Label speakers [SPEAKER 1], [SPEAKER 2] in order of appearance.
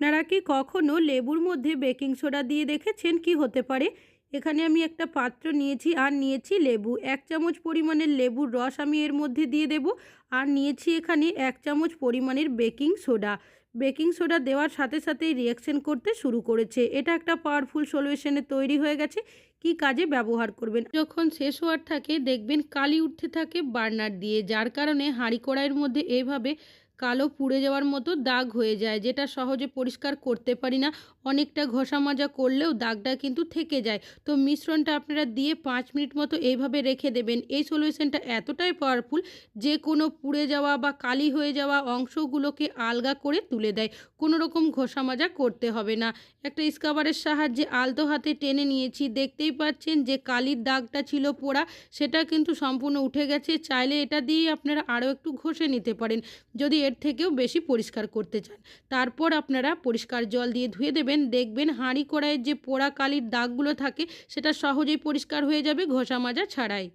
[SPEAKER 1] আপনারা কি কখনো লেবুর মধ্যে বেকিং সোডা দিয়ে দেখেছেন কি হতে পারে? এখানে আমি একটা পাত্র নিয়েছি আর নিয়েছি লেবু। ১ চামচ পরিমাণের লেবুর রস আমি এর মধ্যে দিয়ে দেব। আর নিয়েছি এখানে ১ চামচ পরিমাণের বেকিং সোডা। বেকিং সোডা দেওয়ার সাথে সাথেই রিঅ্যাকশন করতে শুরু করেছে। এটা একটা পাওয়ারফুল সলিউশনে তৈরি হয়ে গেছে। কি কাজে ব্যবহার করবেন? যখন শেষ হওয়ার থাকে দেখবেন কালি উঠতে থাকে বার্নার দিয়ে। যার কারণে হাঁড়ি কড়াইয়ের মধ্যে এভাবে কালো পুড়ে যাওয়ার মতো দাগ হয়ে যায়, যেটা সহজে পরিষ্কার করতে পারি না। অনেকটা ঘষা মাজা করলেও দাগটা কিন্তু থেকে যায়। তো মিশ্রণটা আপনারা দিয়ে ৫ মিনিট মতো এইভাবে রেখে দেবেন। এই সলিউশনটা এতটাই পাওয়ারফুল যে কোনো পুড়ে যাওয়া বা কালি হয়ে যাওয়া অংশগুলোকে আলগা করে তুলে দেয়। কোনো রকম ঘষা মাজা করতে হবে না। একটা স্ক্রাবারের সাহায্যে আলতো হাতে টেনে নিয়েছি। দেখতেই পাচ্ছেন যে কালির দাগটা ছিল পোড়া, সেটা কিন্তু সম্পূর্ণ উঠে গেছে। চাইলে এটা দিয়েই আপনারা আরও একটু ঘষে নিতে পারেন যদি এর থেকেও বেশি পরিষ্কার করতে চান। তারপর আপনারা পরিষ্কার জল দিয়ে ধুয়ে দেবেন। দেখবেন হাঁড়ি কড়াইয়ের যে পোড়া কালির দাগগুলো থাকে সেটা সহজেই পরিষ্কার হয়ে যাবে ঘষা মাজা ছাড়াই।